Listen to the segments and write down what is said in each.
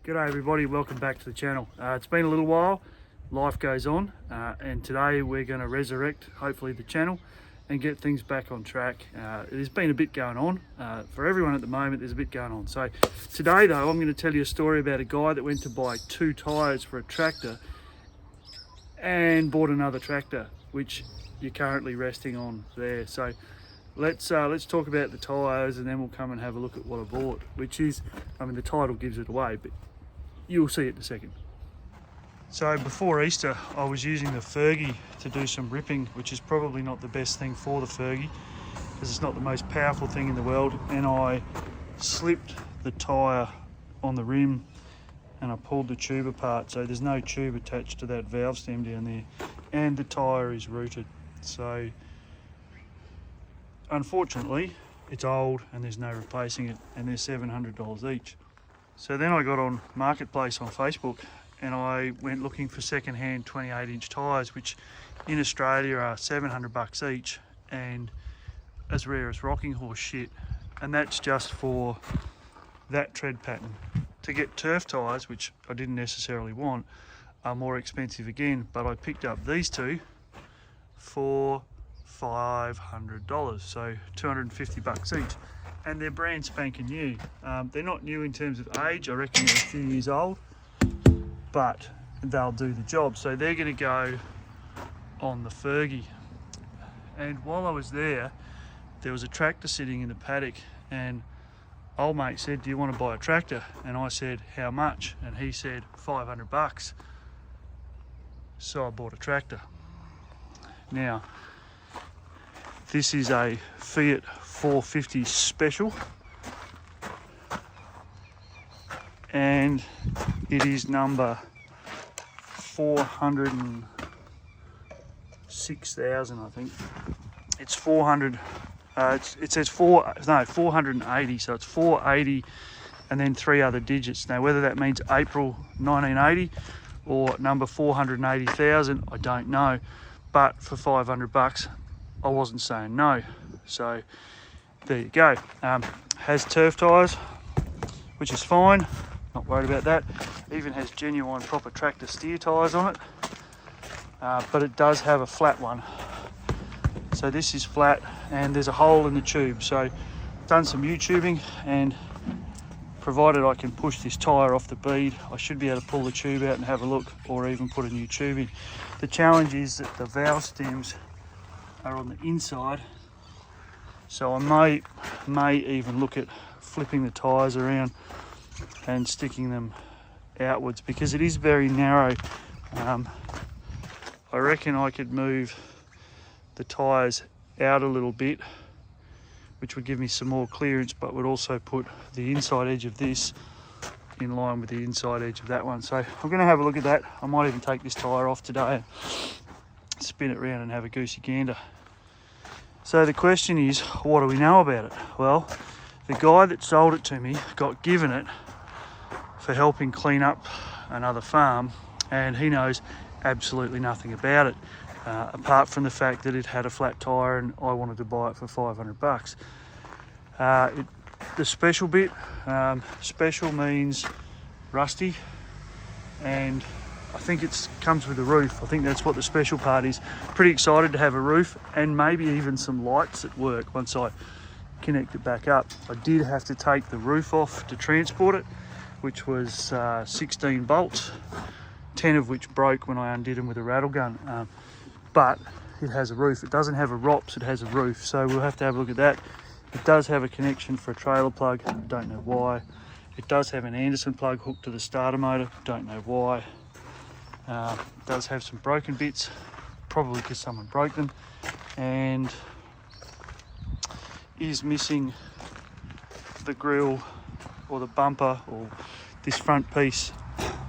G'day everybody, welcome back to the channel. It's been a little while, life goes on, and today we're going to resurrect hopefully the channel and get things back on track. There's been a bit going on for everyone at the moment. There's a bit going on. So today though, I'm going to tell you a story about a guy that went to buy 2 tyres for a tractor and bought another tractor, which you're currently resting on there. So let's talk about the tyres, and then we'll come and have a look at what I bought, which is, I mean, the title gives it away, but you'll see it in a second. So before Easter, I was using the Fergie to do some ripping, which is probably not the best thing for the Fergie because it's not the most powerful thing in the world, and I slipped the tyre on the rim and I pulled the tube apart, so there's no tube attached to that valve stem down there, and the tyre is rooted. So unfortunately it's old and there's no replacing it, and they're $700 each. So then I got on Marketplace on Facebook and I went looking for second-hand 28-inch tyres, which in Australia are $700 each and as rare as rocking horse shit, and that's just for that tread pattern. To get turf tyres, which I didn't necessarily want, are more expensive again, but I picked up these two for $500, so $250 each, and they're brand spanking new. They're not new in terms of age, I reckon they're a few years old, but they'll do the job. So they're going to go on the Fergie. And while I was there was a tractor sitting in the paddock, and old mate said, "Do you want to buy a tractor?" And I said, "How much?" And he said, $500. So I bought a tractor. Now, this is a Fiat 450 Special, and it is number 406,000, I think. It's 400. It says 480, so it's 480 and then 3 other digits. Now whether that means April 1980 or number 480,000, I don't know. But for $500, I wasn't saying no. So there you go. Has turf tyres, which is fine, not worried about that. Even has genuine proper tractor steer tyres on it, but it does have a flat one. So this is flat and there's a hole in the tube. So I've done some YouTubing, and provided I can push this tyre off the bead, I should be able to pull the tube out and have a look, or even put a new tube in. The challenge is that the valve stems are on the inside, so I may even look at flipping the tyres around and sticking them outwards, because it is very narrow. I reckon I could move the tyres out a little bit, which would give me some more clearance, but would also put the inside edge of this in line with the inside edge of that one. So I'm going to have a look at that. I might even take this tyre off today, spin it around and have a goosey gander. So the question is, what do we know about it? Well, the guy that sold it to me got given it for helping clean up another farm, and he knows absolutely nothing about it, apart from the fact that it had a flat tyre and I wanted to buy it for $500. The special bit, special means rusty, and I think it comes with a roof. I think that's what the special part is. Pretty excited to have a roof and maybe even some lights at work once I connect it back up. I did have to take the roof off to transport it, which was 16 bolts, 10 of which broke when I undid them with a rattle gun. But it has a roof. It doesn't have a ROPS, it has a roof, so we'll have to have a look at that. It does have a connection for a trailer plug, don't know why. It does have an Anderson plug hooked to the starter motor, don't know why. It does have some broken bits, probably because someone broke them, and is missing the grille or the bumper or this front piece,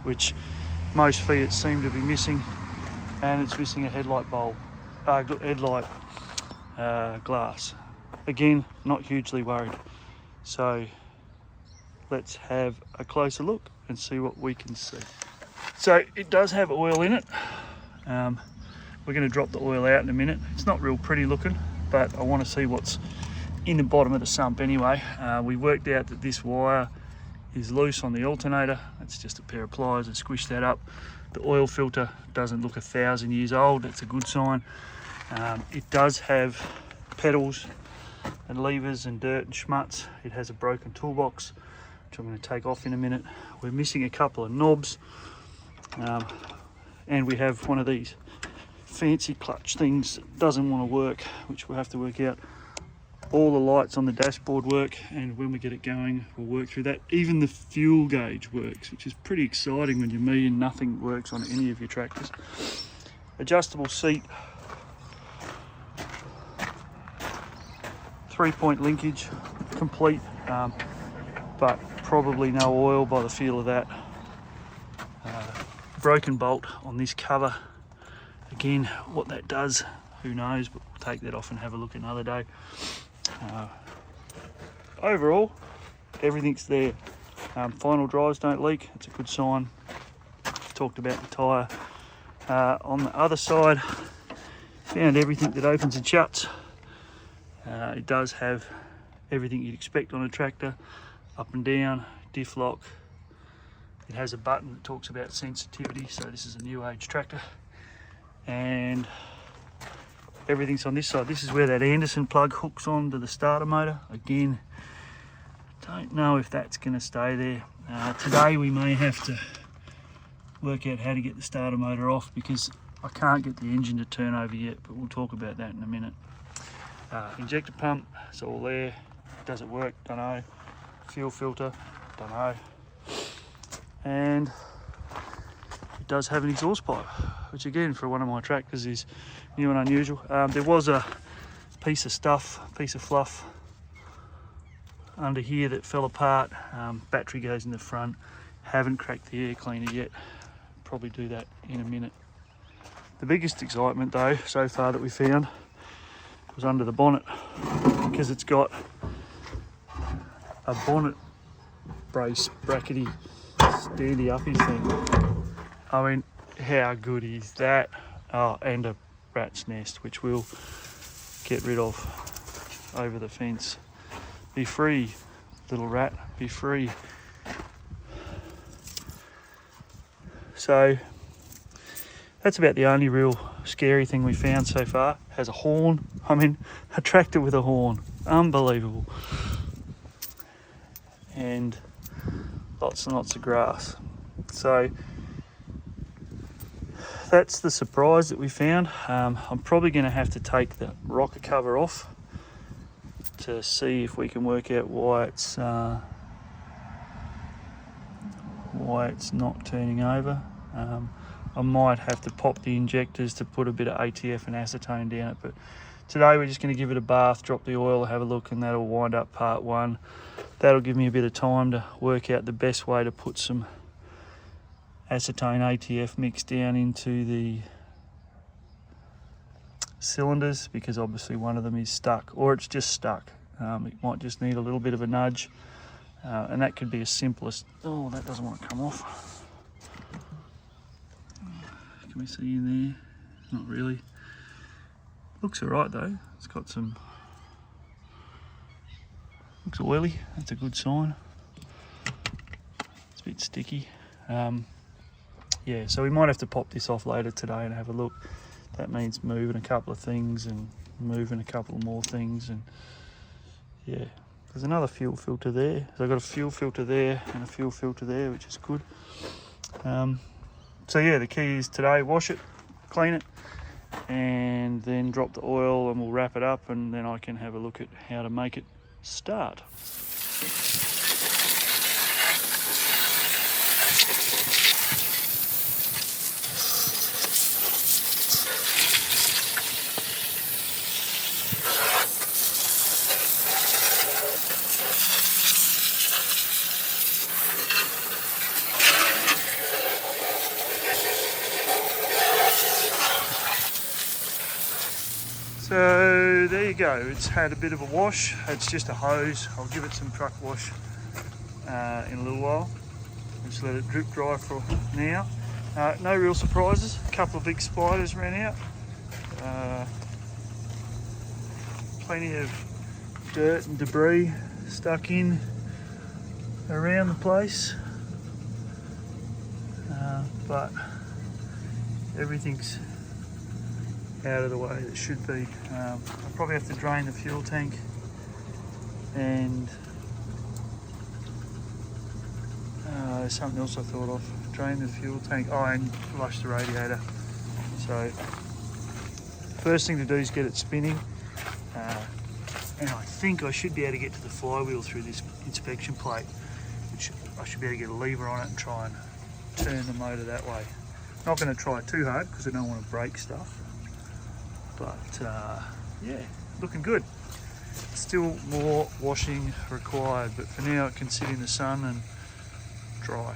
which most Fiats seem to be missing, and it's missing a headlight bulb, glass. Again, not hugely worried. So let's have a closer look and see what we can see. So it does have oil in it. We're going to drop the oil out in a minute. It's not real pretty looking, but I want to see what's in the bottom of the sump anyway. We worked out that this wire is loose on the alternator. It's just a pair of pliers that squish that up. The oil filter doesn't look 1,000 years old. That's a good sign. It does have pedals and levers and dirt and schmutz. It has a broken toolbox, which I'm going to take off in a minute. We're missing a couple of knobs, and we have one of these fancy clutch things that doesn't want to work, which we'll have to work out. All the lights on the dashboard work, and when we get it going we'll work through that. Even the fuel gauge works, which is pretty exciting when you're me and nothing works on any of your tractors. Adjustable seat, 3-point linkage, complete, but probably no oil by the feel of that. Broken bolt on this cover. Again, what that does, who knows, but we'll take that off and have a look another day. Overall, everything's there. Final drives don't leak, it's a good sign. Talked about the tyre. On the other side, found everything that opens and shuts. It does have everything you'd expect on a tractor, up and down, diff lock. It has a button that talks about sensitivity, so this is a new age tractor. And everything's on this side. This is where that Anderson plug hooks on to the starter motor. Again, don't know if that's going to stay there. Today we may have to work out how to get the starter motor off, because I can't get the engine to turn over yet, but we'll talk about that in a minute. Injector pump, it's all there. Does it work? Don't know. Fuel filter, don't know. And it does have an exhaust pipe, which again for one of my tractors is new and unusual. There was a piece of fluff under here that fell apart. Battery goes in the front. Haven't cracked the air cleaner yet. Probably do that in a minute. The biggest excitement though so far that we found was under the bonnet, because it's got a bonnet brace brackety standy uppy thing. I mean, how good is that? Oh, and a rat's nest, which we'll get rid of over the fence. Be free, little rat, be free. So that's about the only real scary thing we found so far. Has a horn. I mean, a tractor with a horn, unbelievable. And lots and lots of grass. So that's the surprise that we found. I'm probably going to have to take the rocker cover off to see if we can work out why it's not turning over. I might have to pop the injectors to put a bit of ATF and acetone down it, but today we're just going to give it a bath, drop the oil, have a look, and that'll wind up part one. That'll give me a bit of time to work out the best way to put some acetone ATF mix down into the cylinders, because obviously one of them is stuck, or it's just stuck. It might just need a little bit of a nudge, and that could be as simple as, oh, that doesn't want to come off. Can we see in there? Not really. Looks alright though. It's got some, looks oily, that's a good sign. It's a bit sticky. Yeah, so we might have to pop this off later today and have a look. That means moving a couple of things and moving a couple more things, and yeah, there's another fuel filter there. So I've got a fuel filter there and a fuel filter there, which is good. So yeah, the key is today, wash it, clean it, and then drop the oil, and we'll wrap it up, and then I can have a look at how to make it start. So there you go, it's had a bit of a wash. It's just a hose. I'll give it some truck wash in a little while. Just let it drip dry for now. No real surprises. A couple of big spiders ran out. Plenty of dirt and debris stuck in. around the place, but everything's out of the way that should be. I'll probably have to drain the fuel tank and there's something else I thought of. Drain the fuel tank, and flush the radiator. So first thing to do is get it spinning, and I think I should be able to get to the flywheel through this inspection plate, which I should be able to get a lever on it and try and turn the motor that way. Not going to try too hard because I don't want to break stuff, but yeah, looking good. Still more washing required, but for now it can sit in the sun and dry.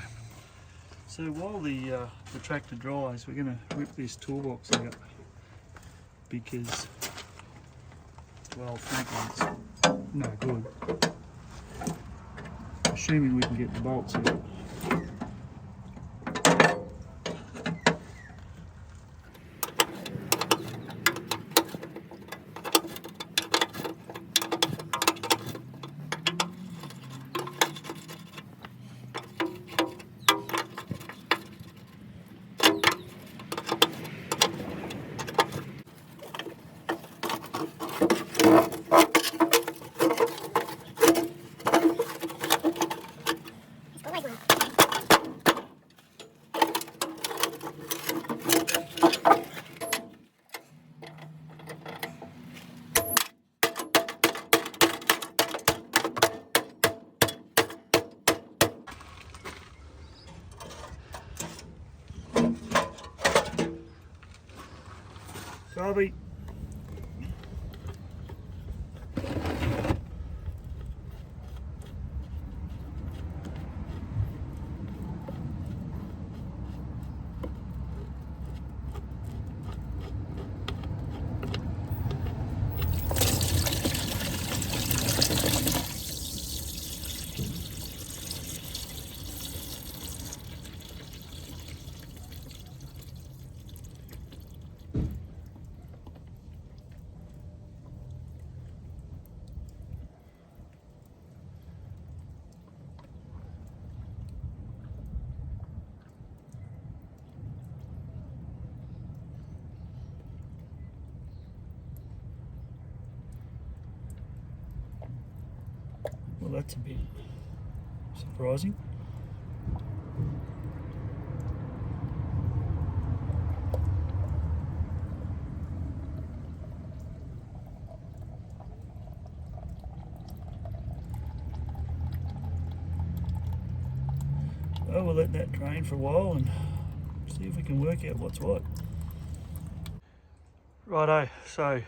So while the tractor dries, we're going to whip this toolbox out because, well, frankly, it's no good. Assuming we can get the bolts out. Bobby. Well, that's a bit surprising. Well, we'll let that drain for a while and see if we can work out what's what. Righto, so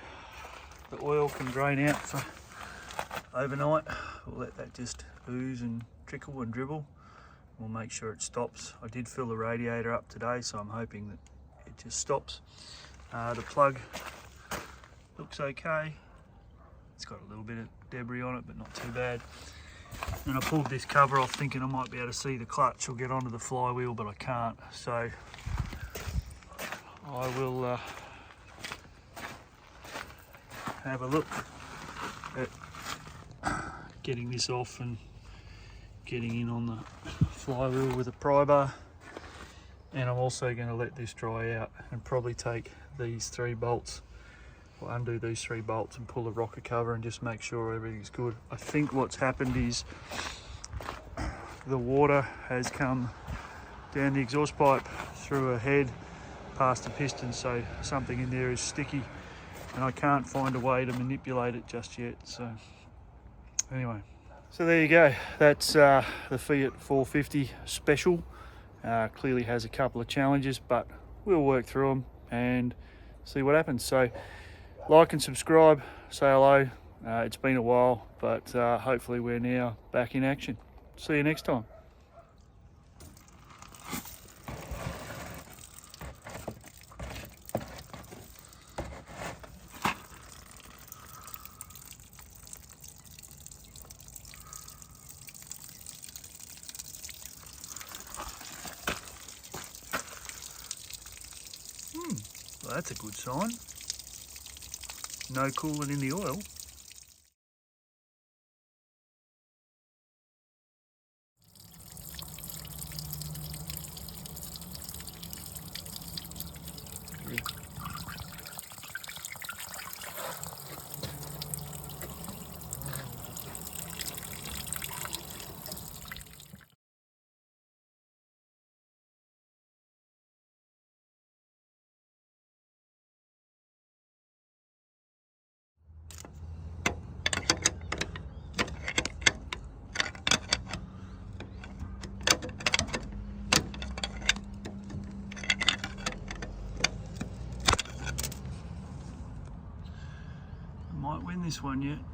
the oil can drain out for overnight. We'll let that just ooze and trickle and dribble. We'll make sure it stops. I did fill the radiator up today, so I'm hoping that it just stops. The plug looks okay. It's got a little bit of debris on it, but not too bad. And I pulled this cover off thinking I might be able to see the clutch or get onto the flywheel, but I can't. So I will have a look at getting this off and getting in on the flywheel with a pry bar. And I'm also going to let this dry out and probably take these 3 bolts, or undo these 3 bolts and pull the rocker cover and just make sure everything's good. I think what's happened is the water has come down the exhaust pipe through a head past the piston, so something in there is sticky and I can't find a way to manipulate it just yet. So anyway, so there you go. That's the Fiat 450 Special. Clearly has a couple of challenges, but we'll work through them and see what happens. So like and subscribe, say hello. It's been a while, but hopefully we're now back in action. See you next time. Well, that's a good sign. No coolant in the oil. this one yet.